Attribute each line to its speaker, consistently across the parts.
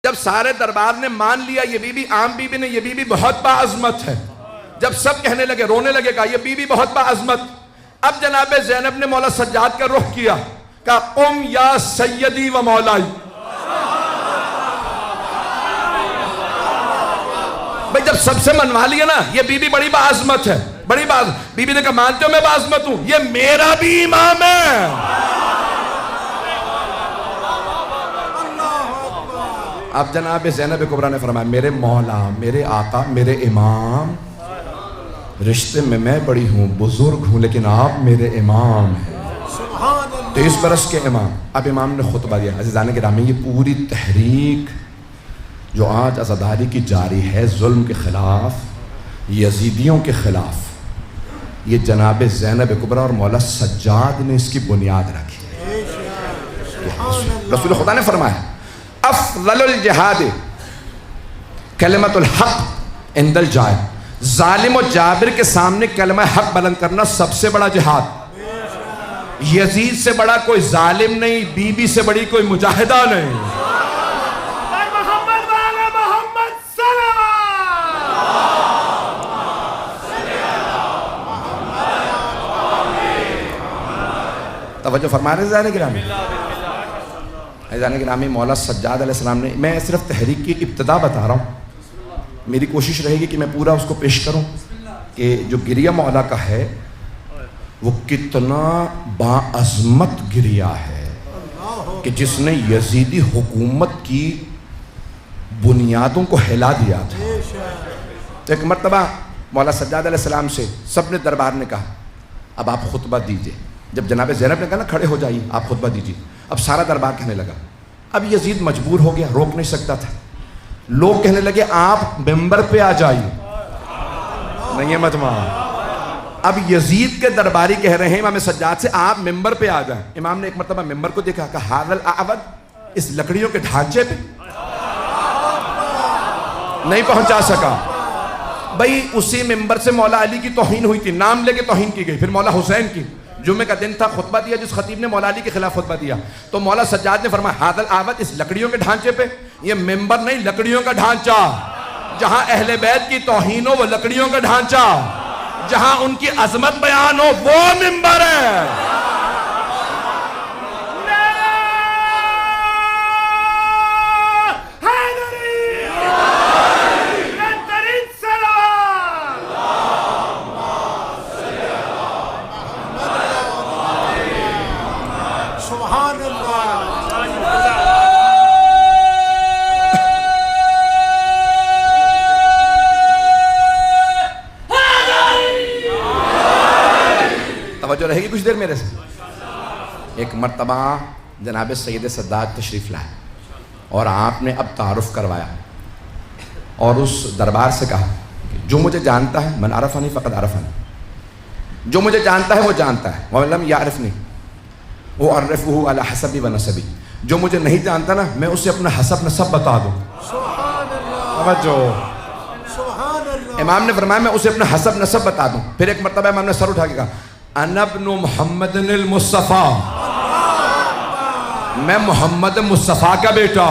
Speaker 1: جب سارے دربار نے مان لیا یہ بی بی عام بی بی نے، یہ بی بی بہت باعظمت ہے، جب سب کہنے لگے، رونے لگے، کہا یہ بی بی بہت باعظمت، اب جناب زینب نے مولا سجاد کا رخ کیا، کہا قم یا سیدی و مولائی. بھئی جب سب سے منوا لیا نا یہ بی بی بڑی باعظمت ہے، بڑی باعظمت، بی بی نے کہا مانتے ہو میں باعظمت ہوں، یہ میرا بھی امام ہے. اب جناب زینب کبریٰ نے فرمایا میرے مولا، میرے آقا، میرے امام، رشتے میں میں بڑی ہوں، بزرگ ہوں، لیکن آپ میرے امام ہیں، 23 برس کے امام. اب امام نے خطبہ دیا. عزیزان گرامی، یہ پوری تحریک جو آج عزاداری کی جاری ہے ظلم کے خلاف، یزیدیوں کے خلاف، یہ جناب زینب کبریٰ اور مولا سجاد نے اس کی بنیاد رکھی. رسول خدا نے فرمایا افضل الجہاد کلمۃ الحق عند الجائر، ظالم و جابر کے سامنے کلمہ حق بلند کرنا سب سے بڑا جہاد. یزید سے بڑا کوئی ظالم نہیں، بی بی سے بڑی کوئی مجاہدہ نہیں. توجہ فرما رہے ہیں عزیزان گرامی. عزیزان گرامی، مولا سجاد علیہ السلام نے، میں صرف تحریک کی ابتدا بتا رہا ہوں، میری کوشش رہے گی کہ میں پورا اس کو پیش کروں کہ جو گریہ مولا کا ہے وہ کتنا باعظمت گریہ ہے کہ جس نے یزیدی حکومت کی بنیادوں کو ہلا دیا تھا. ایک مرتبہ مولا سجاد علیہ السلام سے سب نے دربار نے کہا اب آپ خطبہ دیجئے. جب جناب زینب نے کہا نا کھڑے ہو جائیے آپ خطبہ دیجئے، اب سارا دربار کہنے لگا. اب یزید مجبور ہو گیا، روک نہیں سکتا تھا. لوگ کہنے لگے آپ ممبر پہ آ جائیے. نہیں ہے مجمع. اب یزید کے درباری کہہ رہے ہیں امام سجاد سے آپ ممبر پہ آ جائیں. امام نے ایک مرتبہ ممبر کو دیکھا، کہا ھذا الاعود، اس لکڑیوں کے ڈھانچے پہ نہیں پہنچا سکا. بھئی اسی ممبر سے مولا علی کی توہین ہوئی تھی، نام لے کے توہین کی گئی. پھر مولا حسین کی، جمعہ کا دن تھا، خطبہ دیا جس خطیب نے مولا علی کے خلاف خطبہ دیا، تو مولا سجاد نے فرمایا ھذا الاعود، اس لکڑیوں کے ڈھانچے پہ. یہ ممبر نہیں، لکڑیوں کا ڈھانچہ. جہاں اہل بیت کی توہین ہو وہ لکڑیوں کا ڈھانچہ، جہاں ان کی عظمت بیان ہو وہ ممبر ہے. توجہ رہے گی کچھ دیر میرے سے. ایک مرتبہ جناب سید سداد تشریف لائے اور آپ نے اب تعارف کروایا اور اس دربار سے کہا کہ جو مجھے جانتا ہے من عرفنی فقد عرفنی، جو مجھے جانتا ہے وہ جانتا ہے، وَمَن لَمْ يَعْرِفْنِي وَأَعْرِفُهُ عَلَى حَسَبِي وَنَسَبِي، جو مجھے نہیں جانتا نا میں اسے اپنا حسب نسب بتا دوں. توجہ. امام نے فرمایا میں اسے اپنا حسب نسب بتا دوں. پھر ایک مرتبہ امام نے سر اٹھا کے کہا انا ابن محمد المصطفیٰ، میں محمد مصطفیٰ کا بیٹا.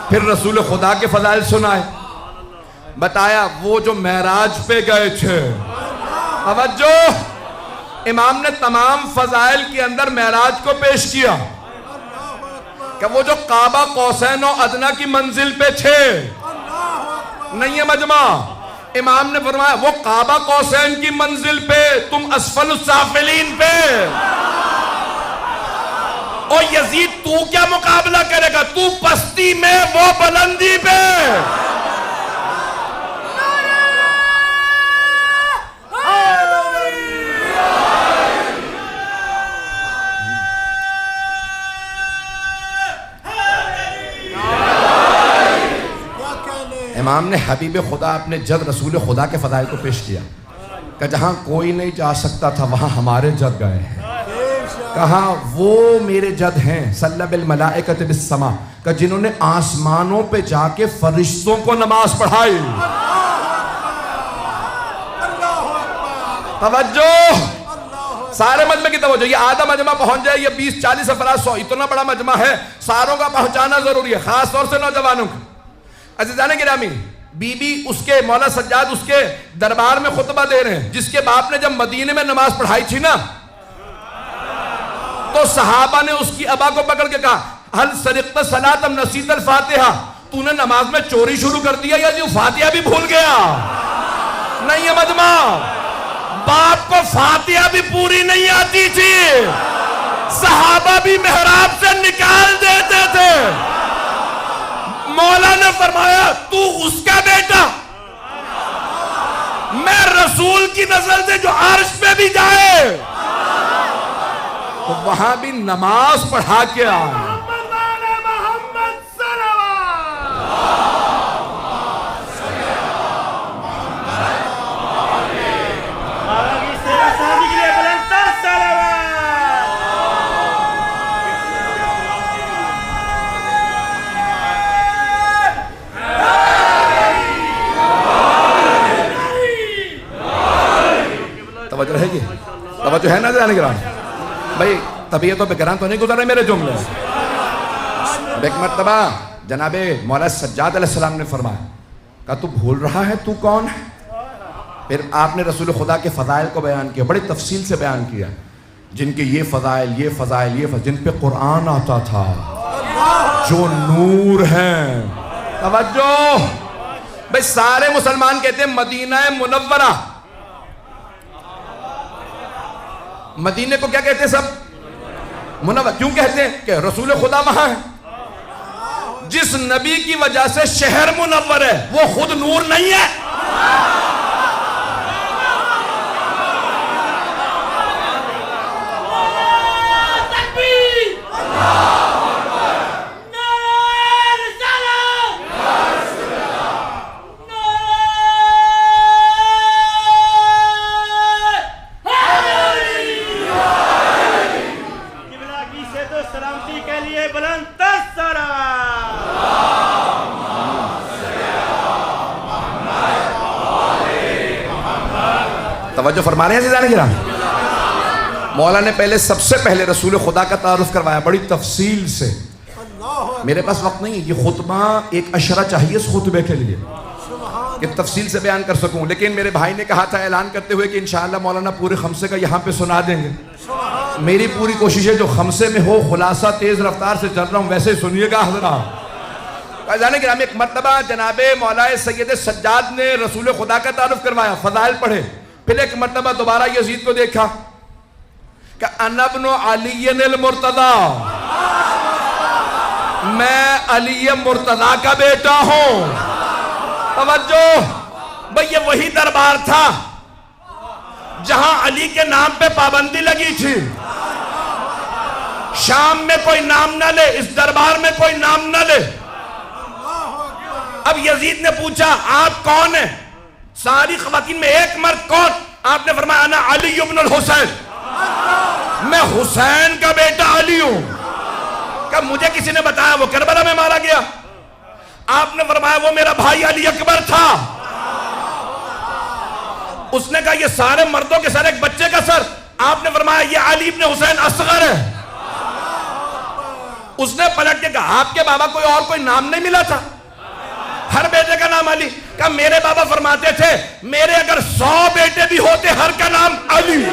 Speaker 1: پھر رسول خدا کے فضائل سنائے، بتایا وہ جو معراج پہ گئے تھے. توجہ. امام نے تمام فضائل کے اندر معراج کو پیش کیا کہ وہ جو کعبہ قوسین و ادنیٰ کی منزل پہ تھے. نہیں ہے مجمع. امام نے فرمایا وہ کعبہ قوسین کی منزل پہ، تم اسفل السافلین پہ. اور یزید تو کیا مقابلہ کرے گا، تو پستی میں وہ بلندی پہ. امام نے حبیب خدا اپنے جد رسول خدا کے فضائل کو پیش کیا کہ جہاں کوئی نہیں جا سکتا تھا وہاں ہمارے جد گئے ہیں. کہا وہ میرے جد ہیں صلی بالملائکۃ بالسماء، کہ جنہوں نے آسمانوں پہ جا کے فرشتوں کو نماز پڑھائی. توجہ. سارے مجمع کی توجہ، یہ آدھا مجمع پہنچ جائے، یہ 20-40 افراد 100 اتنا بڑا مجمع ہے، ساروں کا پہنچانا ضروری ہے، خاص طور سے نوجوانوں کا۔ عزیزان گرامی، بی بی اس کے مولا سجاد اس کے دربار میں خطبہ دے رہے ہیں، جس کے باپ نے جب مدینے میں نماز پڑھائی تھی نا تو صحابہ نے اس کی ابا کو پکڑ کے کہا ہل سرقت صلاۃ ام نسیت الفاتحہ، تو نے نماز میں چوری شروع کر دیا یا جو فاتحہ بھی بھول گیا؟ نہیں ہے مجمع، باپ کو فاتحہ بھی پوری نہیں آتی تھی، صحابہ بھی محراب سے نکال دیتے تھے۔ مولا نے فرمایا تو اس کا بیٹا، میں رسول کی نسل سے جو عرش پہ بھی جائے تو وہاں بھی نماز پڑھا کے آئے۔ توجہ رہے گی؟ توجہ ہے نا جانے گرام بھائی؟ طبیعتوں پہ گران تو نہیں گزر رہے میرے جملے۔ ایک مرتبہ جناب مولا سجاد علیہ السلام نے فرمایا، کہا تو بھول رہا ہے تو کون ہے؟ پھر آپ نے رسول خدا کے فضائل کو بیان کیا، بڑی تفصیل سے بیان کیا، جن کے یہ فضائل یہ فضائل یہ فضائل، جن پہ قرآن آتا تھا، جو نور ہیں۔ توجہ بھائی، سارے مسلمان کہتے ہیں مدینہ منورہ، مدینے کو کیا کہتے ہیں سب؟ منور۔ کیوں کہتے ہیں؟ کہ رسول خدا وہاں ہے۔ جس نبی کی وجہ سے شہر منور ہے وہ خود نور نہیں ہے؟ توجہ فرما رہے ہیں عزیزان گرامی؟ مولا نے پہلے سب سے پہلے رسول خدا کا تعارف کروایا بڑی تفصیل سے۔ میرے پاس وقت نہیں، یہ خطبہ ایک اشرہ چاہیے اس خطبے کے لیے کہ تفصیل سے بیان کر سکوں، لیکن میرے بھائی نے کہا تھا اعلان کرتے ہوئے کہ انشاءاللہ مولانا پورے خمسے کا یہاں پہ سنا دیں گے۔ میری پوری کوشش ہے جو خمسے میں ہو خلاصہ تیز رفتار سے چل رہا ہوں ویسے سنیے گا حضرات۔ عزیزان گرامی، ایک مرتبہ جناب مولا سید سجاد نے رسول خدا کا تعارف کروایا، فضائل پڑھے، پھر ایک مرتبہ دوبارہ یزید کو دیکھا کہ انا ابن علی المرتضی، میں علی مرتضی کا بیٹا ہوں۔ توجہ بھئی، یہ وہی دربار تھا جہاں علی کے نام پہ پابندی لگی تھی، شام میں کوئی نام نہ لے، اس دربار میں کوئی نام نہ لے۔ اب یزید نے پوچھا آپ کون ہیں؟ ساری خواتین میں ایک مرد کون؟ آپ نے فرمایا انا علی ابن الحسین، میں حسین کا بیٹا علی ہوں۔ کہ مجھے کسی نے بتایا وہ کربلا میں مارا گیا؟ آپ نے فرمایا وہ میرا بھائی علی اکبر تھا۔ اس نے کہا یہ سارے مردوں کے سر ایک بچے کا سر؟ آپ نے فرمایا یہ علی ابن حسین اصغر ہے۔ اس نے پلٹ کے کہا آپ کے بابا کوئی نام نہیں ملا تھا؟ ہر بیٹے کا نام علی؟ کہ میرے بابا فرماتے تھے میرے اگر 100 بیٹے بھی ہوتے ہر کا نام علی۔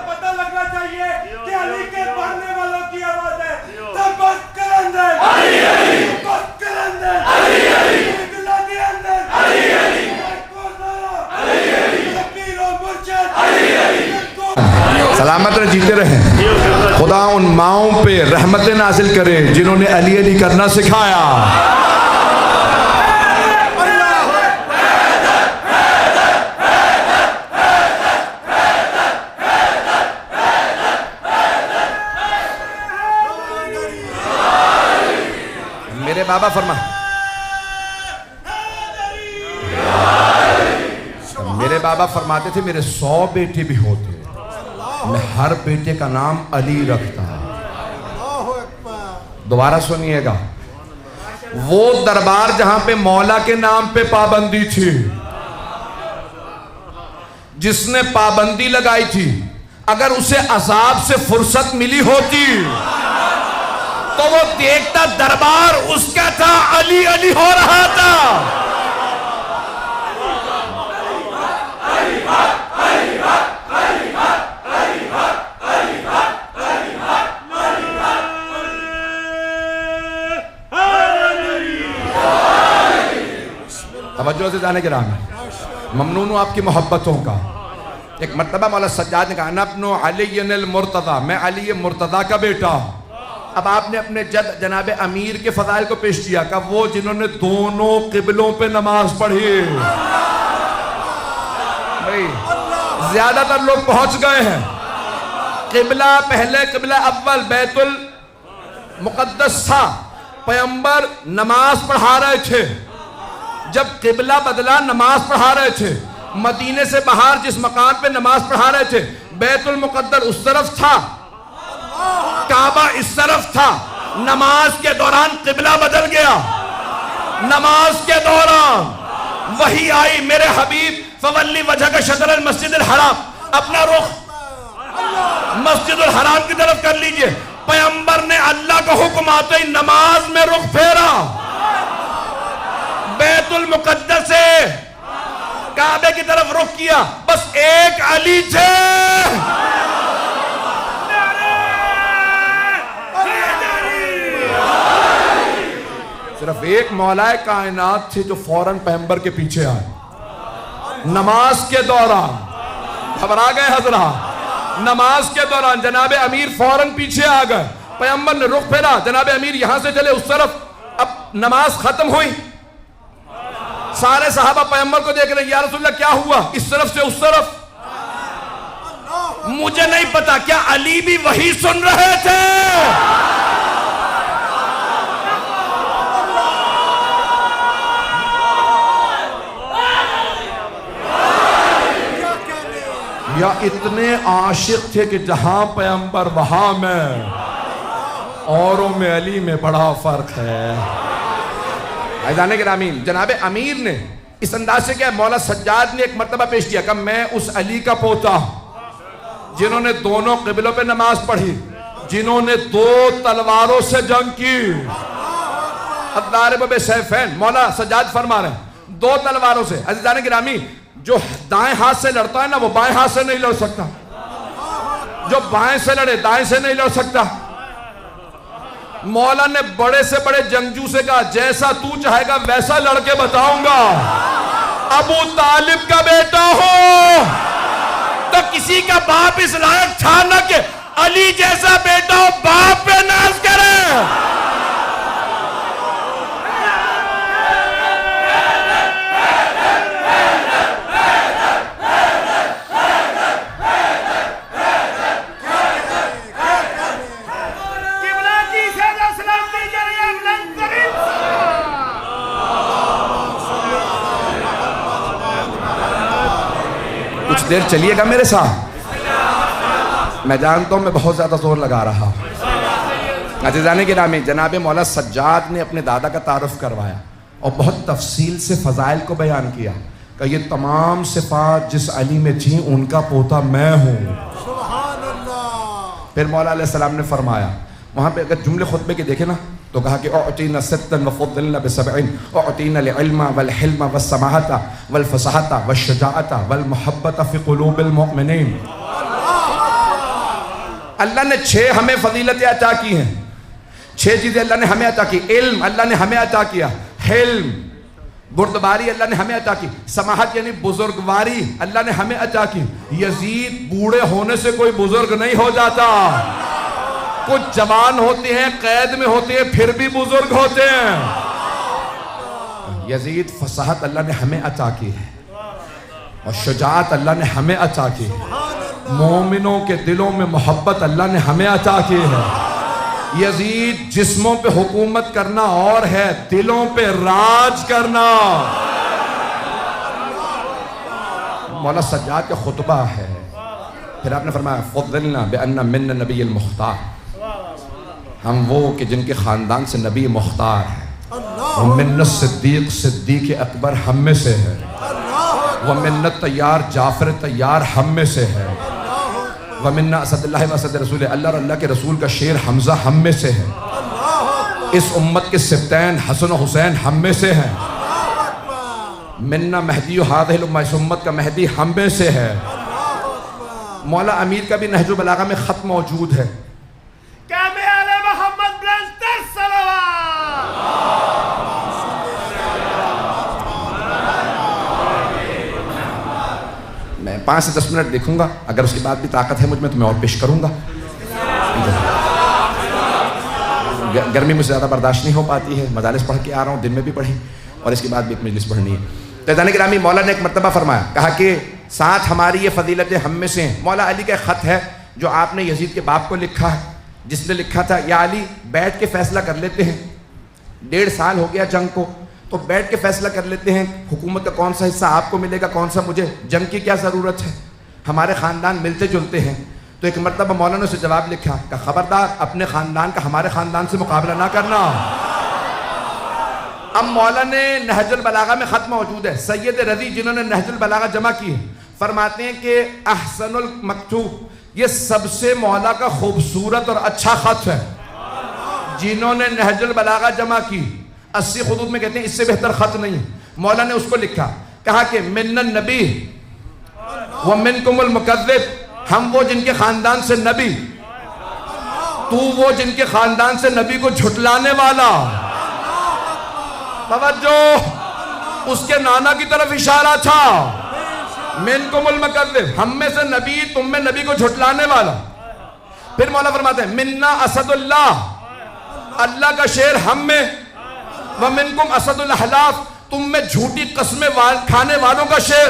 Speaker 1: پتہ لگنا چاہیے کہ علی کے پڑھنے والوں کی آواز ہے تبت کرندر علی علی، تبت کرندر علی علی، دلہ کے اندر علی علی، علی علی، لبیر و مرشد علی علی۔ سلامت رہے، جیتے رہیں، خدا ان ماؤں پہ رحمتیں نازل کرے جنہوں نے علی علی کرنا سکھایا۔ میرے بابا میرے بابا فرماتے تھے میرے 100 بیٹے بھی ہوتے میں ہر بیٹے کا نام علی رکھتا۔ دوبارہ سنیے گا، وہ دربار جہاں پہ مولا کے نام پہ پابندی تھی، جس نے پابندی لگائی تھی، اگر اسے عذاب سے فرصت ملی ہوتی تو وہ دیکھتا دربار اس کا تھا، علی علی ہو رہا تھا۔ توجہ سے جانے کے رام ہے، ممنون ہوں آپ کی محبتوں کا۔ ایک مرتبہ مولا سجاد نے کہا انا ابن علی المرتضی، میں علی مرتضی کا بیٹا ہوں۔ اب آپ نے اپنے جد جناب امیر کے فضائل کو پیش کیا کہ وہ جنہوں نے دونوں قبلوں پہ نماز پڑھی۔ بھائی زیادہ تر لوگ پہنچ گئے ہیں، قبلہ پہلے قبلہ اول بیت المقدس تھا، پیغمبر نماز پڑھا رہے تھے، جب قبلہ بدلا نماز پڑھا رہے تھے، مدینے سے باہر جس مکان پہ نماز پڑھا رہے تھے بیت المقدس اس طرف تھا، کعبہ اس طرف تھا، نماز کے دوران قبلہ بدل گیا، نماز کے دوران وحی آئی میرے حبیب فولی وجہک شطر المسجد الحرام، اپنا رخ مسجد الحرام کی طرف کر لیجئے، پیغمبر نے اللہ کا حکم آتے ہی نماز میں رخ پھیرا، بیت المقدس سے کعبے کی طرف رخ کیا، بس ایک علی تھے، صرف ایک مولا کائنات تھے جو فوراً پیغمبر کے پیچھے آئے نماز کے دوران۔ گھبرا گئے حضرات، نماز کے دوران جناب امیر فوراً پیچھے آ گئے، پیغمبر نے رخ پھیرا، جناب امیر یہاں سے چلے اس طرف، اب نماز ختم ہوئی، سارے صحابہ پیغمبر کو دیکھ رہے ہیں، یا رسول اللہ کیا ہوا، اس طرف سے اس طرف، مجھے نہیں پتا کیا علی بھی وہی سن رہے تھے؟ یا اتنے عاشق تھے کہ جہاں پیغمبر وہاں میں، اوروں میں علی میں بڑا فرق ہے۔ عزیزان گرامی، جناب امیر نے اس انداز سے کیا مولا سجاد نے ایک مرتبہ پیش کیا کہ میں اس علی کا پوتا جنہوں نے دونوں قبلوں پہ نماز پڑھی، جنہوں نے دو تلواروں سے جنگ کی، الضارب بسیفین، مولا سجاد فرما رہے ہیں دو تلواروں سے۔ عزیزان گرامی، جو دائیں ہاتھ سے لڑتا ہے نا وہ بائیں ہاتھ سے نہیں لڑ سکتا، جو بائیں سے لڑے دائیں سے نہیں لڑ سکتا۔ مولا نے بڑے سے بڑے جنگجو سے کہا جیسا تو چاہے گا ویسا لڑ کے بتاؤں گا، ابو طالب کا بیٹا ہو تو کسی کا باپ اس لائق تھا نہ کہ علی جیسا بیٹا ہو باپ پہ ناز کرے۔ کچھ دیر چلیے گا میرے ساتھ، میں جانتا ہوں میں بہت زیادہ زور لگا رہا ہوں۔ عزیزان گرامی، جناب مولا سجاد نے اپنے دادا کا تعارف کروایا اور بہت تفصیل سے فضائل کو بیان کیا کہ یہ تمام صفات جس علی میں تھیں ان کا پوتا میں ہوں۔ پھر مولا علیہ السلام نے فرمایا، وہاں پہ اگر جملے خطبے کے دیکھیں نا تو کہا کہ اعطینا ستا وفضلنا بسبعین، اعطینا العلم والحلم والسماحة والفصاحة والشجاعة والمحبة فی قلوب المؤمنین۔ اللہ نے 6 ہمیں فضیلتیں عطا کی ہیں، 6 چیزیں اللہ نے ہمیں عطا کی۔ علم اللہ نے ہمیں عطا کیا، حلم بردباری اللہ نے ہمیں عطا کی، سماحت یعنی بزرگواری اللہ نے ہمیں عطا کی۔ یزید بوڑھے ہونے سے کوئی بزرگ نہیں ہو جاتا، کچھ جوان ہوتے ہیں قید میں ہوتے ہیں پھر بھی بزرگ ہوتے ہیں۔ یزید فصاحت اللہ نے ہمیں عطا کی ہے اور شجاعت اللہ نے ہمیں عطا کی ہے، مومنوں کے دلوں میں محبت اللہ نے ہمیں عطا کی ہے۔ یزید جسموں پہ حکومت کرنا اور ہے، دلوں پہ راج کرنا۔ مولا سجاد کا خطبہ ہے، پھر آپ نے فرمایا فضلنا بأن من نبی المختار، ہم وہ کہ جن کے خاندان سے نبی مختار ہے۔ ومن الصدیق صدیق اکبر ہم میں سے ہے، ومن الطیار جعفر طیار ہم میں سے ہے، ومن اسد اللہ و اسد رسول اللہ اور اللہ کے رسول کا شیر حمزہ ہم میں سے ہے، اس امت کے سبتین حسن و حسین ہم میں سے ہیں، منا مہدی و ہادہ الامہ اس امت کا مہدی ہم میں سے ہے۔ مولا امیر کا بھی نہج البلاغہ میں خط موجود ہے۔ میں 5 سے 10 منٹ دیکھوں گا، اگر اس کے بعد بھی طاقت ہے مجھ میں تو میں اور پیش کروں گا۔ گرمی مجھ سے زیادہ برداشت نہیں ہو پاتی ہے، مجالس پڑھ کے آ رہا ہوں، دن میں بھی پڑھی اور اس کے بعد بھی ایک مجلس پڑھنی ہے۔ فیضان گرامی، مولا نے ایک مرتبہ فرمایا، کہا کہ ساتھ ہماری یہ فضیلتیں ہم میں سے ہیں۔ مولا علی کا ایک خط ہے جو آپ نے یزید کے باپ کو لکھا ہے، جس نے لکھا تھا، یا علی بیٹھ کے فیصلہ کر لیتے ہیں، 1.5 سال ہو گیا جنگ کو، تو بیٹھ کے فیصلہ کر لیتے ہیں حکومت کا کون سا حصہ آپ کو ملے گا، کون سا مجھے، جنگ کی کیا ضرورت ہے، ہمارے خاندان ملتے جلتے ہیں۔ تو ایک مرتبہ مولا نے اسے جواب لکھا کہ خبردار اپنے خاندان کا ہمارے خاندان سے مقابلہ نہ کرنا۔ اب مولا نے نہج البلاغہ میں خط موجود ہے، سید رضی جنہوں نے نہج البلاغہ جمع کی ہے، فرماتے ہیں کہ احسن المکتوب، یہ سب سے مولا کا خوبصورت اور اچھا خط ہے جنہوں نے نہج البلاغہ جمع کی۔ 80 خطوط میں کہتے ہیں اس سے بہتر خط نہیں ہے۔ مولا نے اس کو لکھا، کہا کہ من النبی ومنکم المکذب، ہم وہ جن کے خاندان سے نبی، تو وہ جن کے خاندان سے نبی کو جھٹلانے والا۔ توجہ، اس کے نانا کی طرف اشارہ تھا، منکم المکذب، ہم میں سے نبی، تم میں نبی کو جھٹلانے والا۔ پھر مولا فرماتے ہیں منا اسد اللہ، اللہ کا شیر ہم میں، ومنکم اسد الاحلاف، تم میں جھوٹی قسمیں کھانے والوں کا شیر،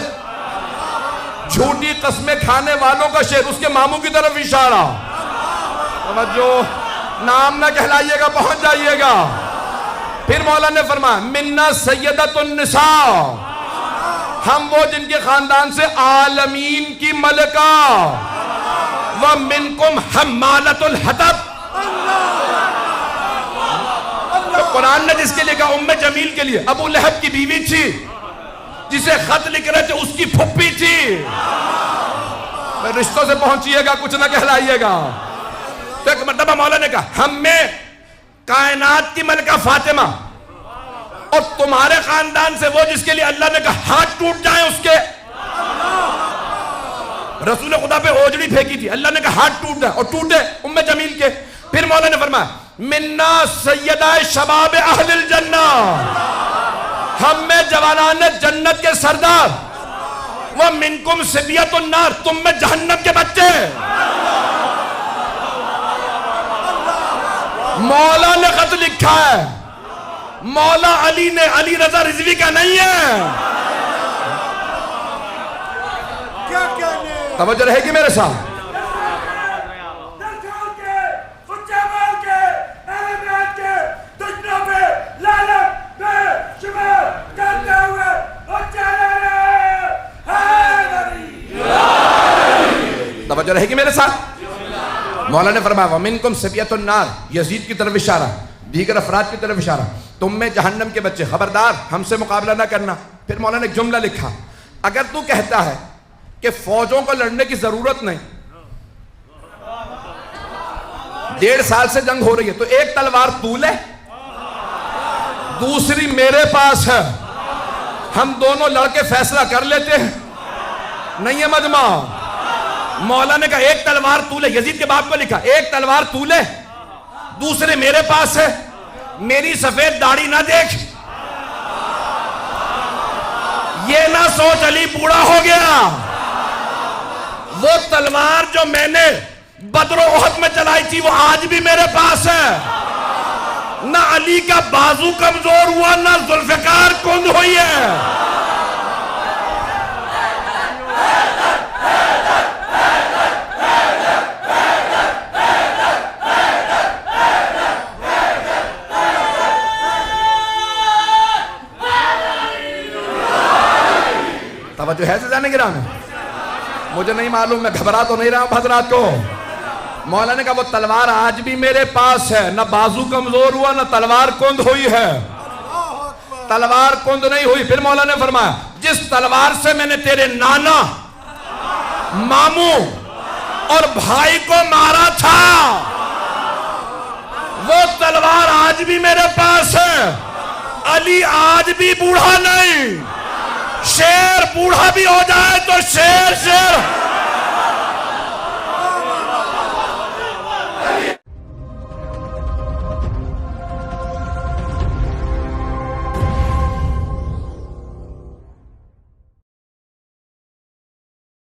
Speaker 1: جھوٹی قسمیں کھانے والوں کا شیر، اس کے ماموں کی طرف اشارہ۔ توجہ، نام نہ کہلائیے گا، پہنچ جائیے گا۔ پھر مولا نے فرمایا منا سیدۃ النساء، ہم وہ جن کے خاندان سے عالمین کی ملکہ، ومنکم حمالۃ الحطب، قرآن نے جس کے لئے کہا ام جمیل کے لیے، ابو لہب کی بیوی تھی، جسے خط لکھ رہے تھے اس کی پھپھی تھی۔ میں رشتوں سے پہنچیے گا، کچھ نہ کہلائیے گا۔ تو ایک مرتبہ مولا نے کہا ہم میں کائنات کی ملکہ فاطمہ، اور تمہارے خاندان سے وہ جس کے لیے اللہ نے کہا ہاتھ ٹوٹ جائیں اس کے، رسول خدا پہ اوجڑی پھینکی تھی، اللہ نے کہا ہاتھ ٹوٹ جائیں، اور ٹوٹے ام جمیل کے۔ پھر مولا نے فرمایا منا سیدہ شباب اہل الجنہ، ہم میں جوانان جنت کے سردار، ومنکم صبیۃ النار، تم میں جہنم کے بچے۔ مولا نے خط لکھا ہے، مولا علی نے، علی رضا رضوی کا نہیں ہے۔ توجہ رہے گی میرے ساتھ؟ توجہ رہے گی میرے ساتھ؟ مولا نے فرمایا ومنکم صبیۃ النار، یزید کی طرف اشارہ، دیگر افراد کی طرف اشارہ، تم میں جہنم کے بچے، خبردار ہم سے مقابلہ نہ کرنا۔ پھر مولا نے ایک جملہ لکھا، اگر تو کہتا ہے کہ فوجوں کو لڑنے کی ضرورت نہیں، 1.5 سال سے جنگ ہو رہی ہے، تو ایک تلوار تو لے، دوسری میرے پاس ہے، ہم دونوں لڑ کے فیصلہ کر لیتے ہیں۔ نہیں ہے مجمع؟ مولا نے کہا ایک تلوار تو لے، یزید کے باپ کو لکھا، ایک تلوار تو لے، دوسرے میرے پاس ہے، میری سفید داڑھی نہ دیکھ، یہ نہ سوچ علی بوڑھا ہو گیا، وہ تلوار جو میں نے بدر و احد میں چلائی تھی وہ آج بھی میرے پاس ہے۔ نہ علی کا بازو کمزور ہوا، نہ ذوالفقار کند ہوئی ہے۔ توجہ ہے سے گرامی؟ مجھے نہیں معلوم، میں گھبرا تو نہیں رہا ہوں حضرات کو۔ مولا نے کہا وہ تلوار آج بھی میرے پاس ہے، نہ بازو کمزور ہوا، نہ تلوار کند ہوئی ہے۔ تلوار کند نہیں ہوئی. پھر مولا نے فرمایا جس تلوار سے میں نے تیرے نانا, ماموں اور بھائی کو مارا تھا, وہ تلوار آج بھی میرے پاس ہے. علی آج بھی بوڑھا نہیں. شیر بوڑھا بھی ہو جائے تو شیر